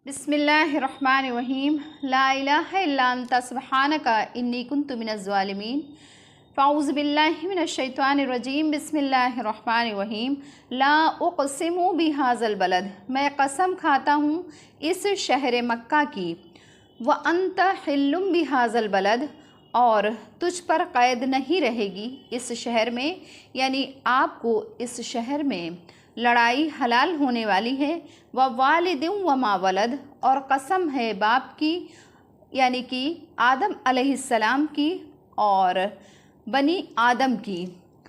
بسم اللہ الرحمن الرحیم لا الہ الا انت سبحانک انی کنت من الظالمین فاعوذ باللہ من الشیطان الرجیم بسم اللہ الرحمن الرحیم لا اقسم بہذا البلد، میں قسم کھاتا ہوں اس شہر مکہ کی، وانت حل بہذا البلد، اور تجھ پر قید نہیں رہے گی اس شہر میں، یعنی آپ کو اس شہر میں لڑائی حلال ہونے والی ہے، ووالد وما ولد، اور قسم ہے باپ کی یعنی کہ آدم علیہ السلام کی اور بنی آدم کی،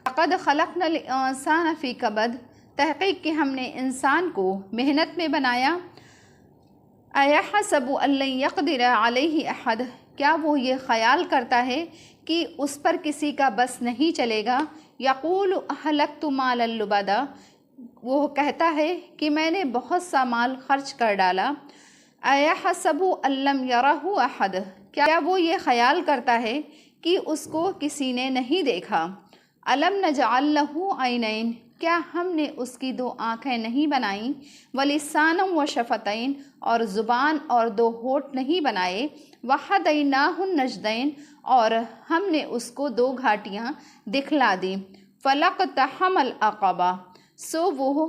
لقد خلقنا الانسان فی کبد، تحقیق کہ ہم نے انسان کو محنت میں بنایا، ایحسب ان لن یقدر علیہ احد، کیا وہ یہ خیال کرتا ہے کہ اس پر کسی کا بس نہیں چلے گا، یقول اہلکت مالا لبدا، وہ کہتا ہے کہ میں نے بہت سا مال خرچ کر ڈالا، ایحسب ان لم یرہ احد، کیا وہ یہ خیال کرتا ہے کہ اس کو کسی نے نہیں دیکھا، الم نجعل لہ عینین، کیا ہم نے اس کی دو آنکھیں نہیں بنائیں، ولسانا وشفتین، اور زبان اور دو ہونٹ نہیں بنائے، وہدیناہ النجدین، اور ہم نے اس کو دو گھاٹیاں دکھلا دیں، فلاقتحم العقبہ، سو وہ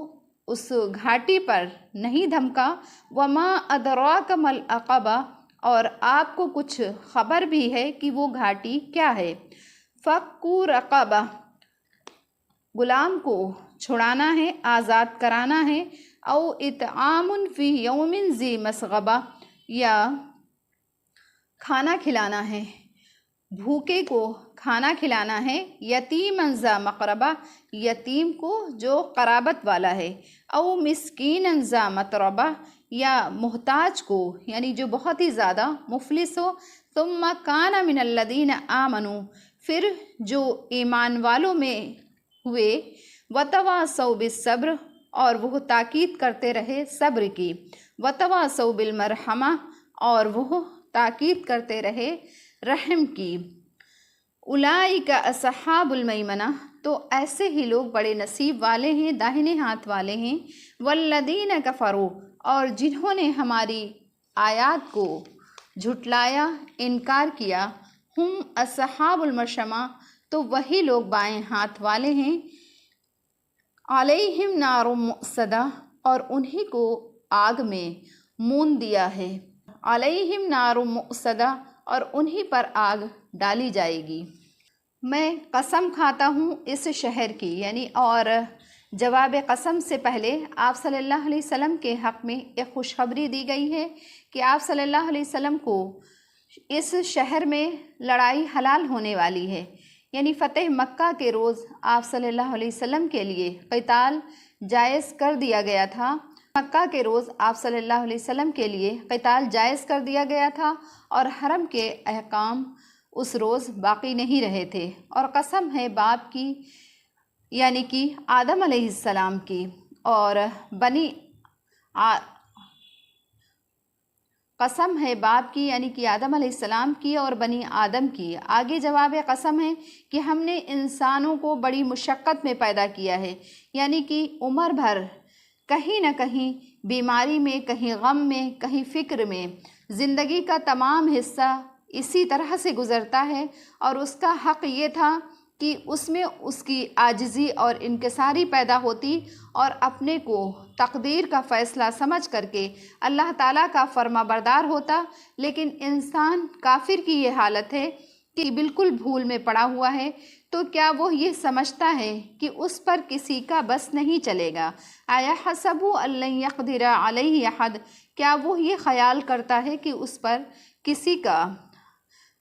اس گھاٹی پر نہیں دھمکا، وما ادراک ما العقبہ، اور آپ کو کچھ خبر بھی ہے کہ وہ گھاٹی کیا ہے، فک رقبہ، غلام کو چھڑانا ہے، آزاد کرانا ہے، او اطعام فی یوم ذی مسغبہ، یا کھانا کھلانا ہے، بھوکے کو کھانا کھلانا ہے، یتیما ذا مقربہ، یتیم کو جو قرابت والا ہے، او مسکینا ذا متربہ، یا محتاج کو یعنی جو بہت ہی زیادہ مفلس ہو، ثم کان من الذین آمنوا، پھر جو ایمان والوں میں ہوئے، وتواصوا بالصبر، اور وہ تاکید کرتے رہے صبر کی، وتواصوا بالمرحمہ، اور وہ تاکید کرتے رہے رحم کی، اولئک اصحاب المیمنہ، تو ایسے ہی لوگ بڑے نصیب والے ہیں، داہنے ہاتھ والے ہیں، والذین کفروا، اور جنہوں نے ہماری آیات کو جھٹلایا، انکار کیا، ہم اصحاب المشأمہ، تو وہی لوگ بائیں ہاتھ والے ہیں، علیہم نار مؤصدہ، اور انہی کو آگ میں مون دیا ہے، علیہم نار مؤصدہ، اور انہی پر آگ ڈالی جائے گی، میں قسم کھاتا ہوں اس شہر کی، یعنی اور جواب قسم سے پہلے آپ صلی اللہ علیہ وسلم کے حق میں ایک خوشخبری دی گئی ہے کہ آپ صلی اللہ علیہ وسلم کو اس شہر میں لڑائی حلال ہونے والی ہے، یعنی فتح مکہ کے روز آپ صلی اللہ علیہ وسلم کے لیے قتال جائز کر دیا گیا تھا، مکہ کے روز آپ صلی اللہ علیہ وسلم کے لیے قتال جائز کر دیا گیا تھا، اور حرم کے احکام اس روز باقی نہیں رہے تھے، اور قسم ہے باپ کی یعنی کہ آدم علیہ السلام کی اور قسم ہے باپ کی یعنی کہ آدم علیہ السلام کی اور بنی آدم کی، آگے جواب قسم ہے کہ ہم نے انسانوں کو بڑی مشقت میں پیدا کیا ہے، یعنی کہ عمر بھر کہیں نہ کہیں بیماری میں، کہیں غم میں، کہیں فکر میں، زندگی کا تمام حصہ اسی طرح سے گزرتا ہے، اور اس کا حق یہ تھا کہ اس میں اس کی عاجزی اور انکساری پیدا ہوتی، اور اپنے کو تقدیر کا فیصلہ سمجھ کر کے اللہ تعالیٰ کا فرما بردار ہوتا، لیکن انسان کافر کی یہ حالت ہے کہ بالکل بھول میں پڑا ہوا ہے، تو کیا وہ یہ سمجھتا ہے کہ اس پر کسی کا بس نہیں چلے گا، ایحسب ان لن یقدر علیہ احد، کیا وہ یہ خیال کرتا ہے کہ اس پر کسی کا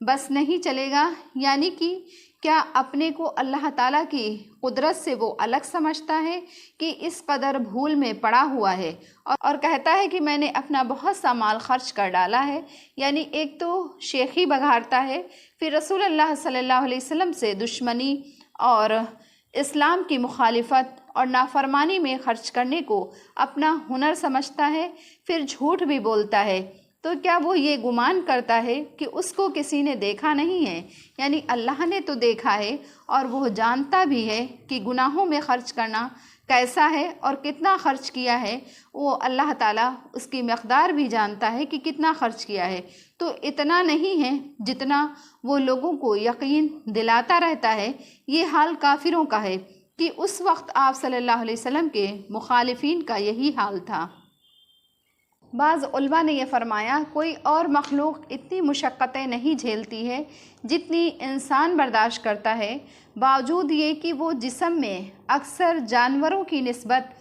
بس نہیں چلے گا، یعنی کہ کیا اپنے کو اللہ تعالیٰ کی قدرت سے وہ الگ سمجھتا ہے کہ اس قدر بھول میں پڑا ہوا ہے، اور کہتا ہے کہ میں نے اپنا بہت سا مال خرچ کر ڈالا ہے، یعنی ایک تو شیخی بگھارتا ہے، پھر رسول اللہ صلی اللہ علیہ وسلم سے دشمنی اور اسلام کی مخالفت اور نافرمانی میں خرچ کرنے کو اپنا ہنر سمجھتا ہے، پھر جھوٹ بھی بولتا ہے، تو کیا وہ یہ گمان کرتا ہے کہ اس کو کسی نے دیکھا نہیں ہے، یعنی اللہ نے تو دیکھا ہے، اور وہ جانتا بھی ہے کہ گناہوں میں خرچ کرنا کیسا ہے اور کتنا خرچ کیا ہے، وہ اللہ تعالیٰ اس کی مقدار بھی جانتا ہے کہ کتنا خرچ کیا ہے۔ تو اتنا نہیں ہے جتنا وہ لوگوں کو یقین دلاتا رہتا ہے۔ یہ حال کافروں کا ہے کہ اس وقت آپ صلی اللہ علیہ وسلم کے مخالفین کا یہی حال تھا۔ بعض علماء نے یہ فرمایا، کوئی اور مخلوق اتنی مشقتیں نہیں جھیلتی ہے جتنی انسان برداشت کرتا ہے، باوجود یہ کہ وہ جسم میں اکثر جانوروں کی نسبت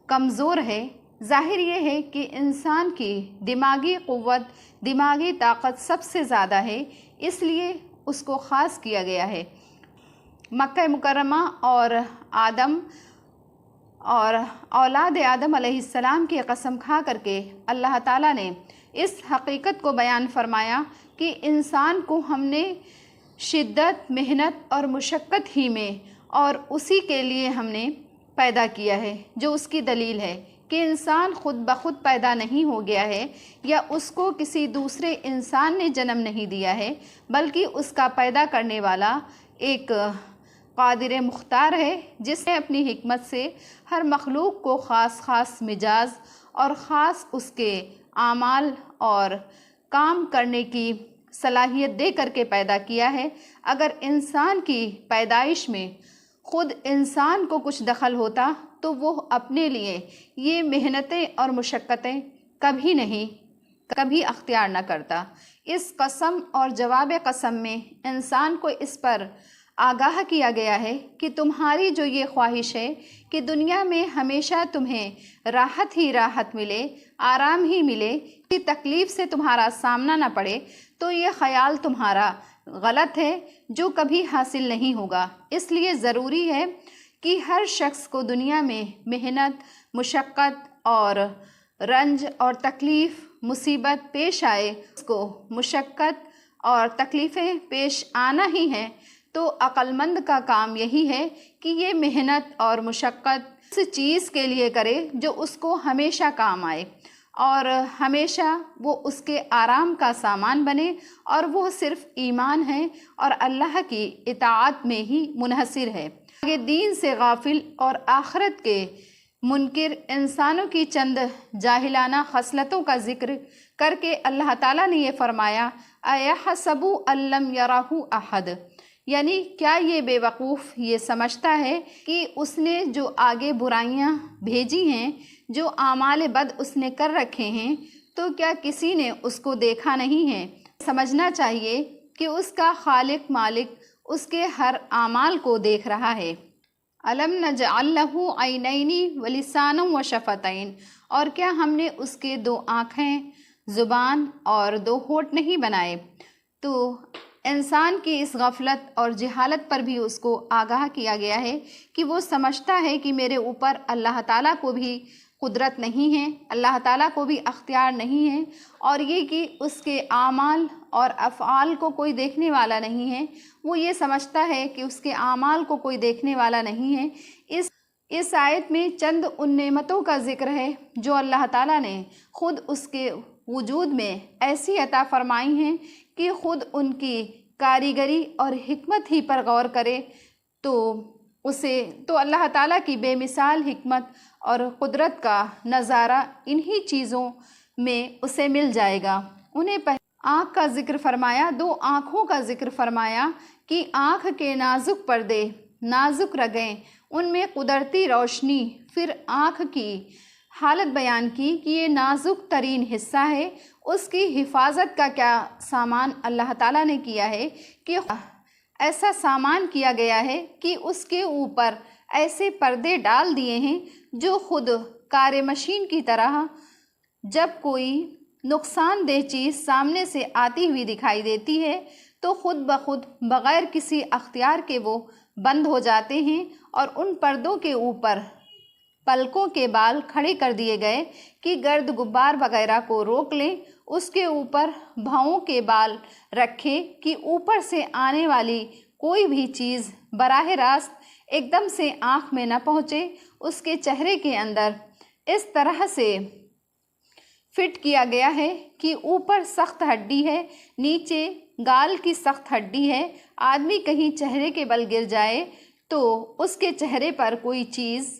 کمزور ہے۔ ظاہر یہ ہے کہ انسان کی دماغی قوت، دماغی طاقت سب سے زیادہ ہے، اس لیے اس کو خاص کیا گیا ہے۔ مکہ مکرمہ اور آدم اور اولاد آدم علیہ السلام کی قسم کھا کر کے اللہ تعالیٰ نے اس حقیقت کو بیان فرمایا کہ انسان کو ہم نے شدت، محنت اور مشقت ہی میں اور اسی کے لیے ہم نے پیدا کیا ہے، جو اس کی دلیل ہے کہ انسان خود بخود پیدا نہیں ہو گیا ہے یا اس کو کسی دوسرے انسان نے جنم نہیں دیا ہے، بلکہ اس کا پیدا کرنے والا ایک قادر مختار ہے، جس نے اپنی حکمت سے ہر مخلوق کو خاص خاص مزاج اور خاص اس کے اعمال اور کام کرنے کی صلاحیت دے کر کے پیدا کیا ہے۔ اگر انسان کی پیدائش میں خود انسان کو کچھ دخل ہوتا تو وہ اپنے لیے یہ محنتیں اور مشقتیں کبھی اختیار نہ کرتا۔ اس قسم اور جواب قسم میں انسان کو اس پر آگاہ کیا گیا ہے کہ تمہاری جو یہ خواہش ہے کہ دنیا میں ہمیشہ تمہیں راحت ہی راحت ملے، آرام ہی ملے، کسی تکلیف سے تمہارا سامنا نہ پڑے، تو یہ خیال تمہارا غلط ہے جو کبھی حاصل نہیں ہوگا۔ اس لیے ضروری ہے کہ ہر شخص کو دنیا میں محنت، مشقت اور رنج اور تکلیف، مصیبت پیش آئے، اس کو مشقت اور تکلیفیں پیش آنا ہی ہیں، تو عقل مند کا کام یہی ہے کہ یہ محنت اور مشقت اس چیز کے لیے کرے جو اس کو ہمیشہ کام آئے اور ہمیشہ وہ اس کے آرام کا سامان بنے، اور وہ صرف ایمان ہے اور اللہ کی اطاعت میں ہی منحصر ہے۔ آگے دین سے غافل اور آخرت کے منکر انسانوں کی چند جاہلانہ خصلتوں کا ذکر کر کے اللہ تعالیٰ نے یہ فرمایا، اَیَحْسَبُ أَن لَّمْ يَرَهُ أَحَدٌ، یعنی کیا یہ بے وقوف یہ سمجھتا ہے کہ اس نے جو آگے برائیاں بھیجی ہیں، جو اعمال بد اس نے کر رکھے ہیں، تو کیا کسی نے اس کو دیکھا نہیں ہے؟ سمجھنا چاہیے کہ اس کا خالق مالک اس کے ہر اعمال کو دیکھ رہا ہے۔ أَلَمْ نَجْعَل لَّهُ عَيْنَيْنِ وَلِسَانًا وَشَفَتَيْنِ، اور کیا ہم نے اس کے دو آنکھیں، زبان اور دو ہونٹ نہیں بنائے؟ تو انسان کی اس غفلت اور جہالت پر بھی اس کو آگاہ کیا گیا ہے کہ وہ سمجھتا ہے کہ میرے اوپر اللہ تعالیٰ کو بھی قدرت نہیں ہے، اللہ تعالیٰ کو بھی اختیار نہیں ہے، اور یہ کہ اس کے اعمال اور افعال کو کوئی دیکھنے والا نہیں ہے۔ وہ یہ سمجھتا ہے کہ اس کے اعمال کو کوئی دیکھنے والا نہیں ہے۔ اس آیت میں چند ان نعمتوں کا ذکر ہے جو اللہ تعالیٰ نے خود اس کے وجود میں ایسی عطا فرمائی ہیں کہ خود ان کی کاریگری اور حکمت ہی پر غور کرے تو اللہ تعالیٰ کی بے مثال حکمت اور قدرت کا نظارہ انہی چیزوں میں اسے مل جائے گا۔ انہیں آنکھ کا ذکر فرمایا، دو آنکھوں کا ذکر فرمایا کہ آنکھ کے نازک پردے، نازک رگیں، ان میں قدرتی روشنی، پھر آنکھ کی حالت بیان کی کہ یہ نازک ترین حصہ ہے، اس کی حفاظت کا کیا سامان اللہ تعالیٰ نے کیا ہے کہ ایسا سامان کیا گیا ہے کہ اس کے اوپر ایسے پردے ڈال دیے ہیں جو خود کار مشین کی طرح جب کوئی نقصان دہ چیز سامنے سے آتی ہوئی دکھائی دیتی ہے تو خود بخود بغیر کسی اختیار کے وہ بند ہو جاتے ہیں، اور ان پردوں کے اوپر پلکوں کے بال کھڑے کر دیے گئے کہ گرد غبار وغیرہ کو روک لیں، اس کے اوپر بھاؤں کے بال رکھے کہ اوپر سے آنے والی کوئی بھی چیز براہ راست ایک دم سے آنکھ میں نہ پہنچے۔ اس کے چہرے کے اندر اس طرح سے فٹ کیا گیا ہے کہ اوپر سخت ہڈی ہے، نیچے گال کی سخت ہڈی ہے۔ آدمی کہیں چہرے کے بل گر جائے تو اس کے چہرے پر کوئی چیز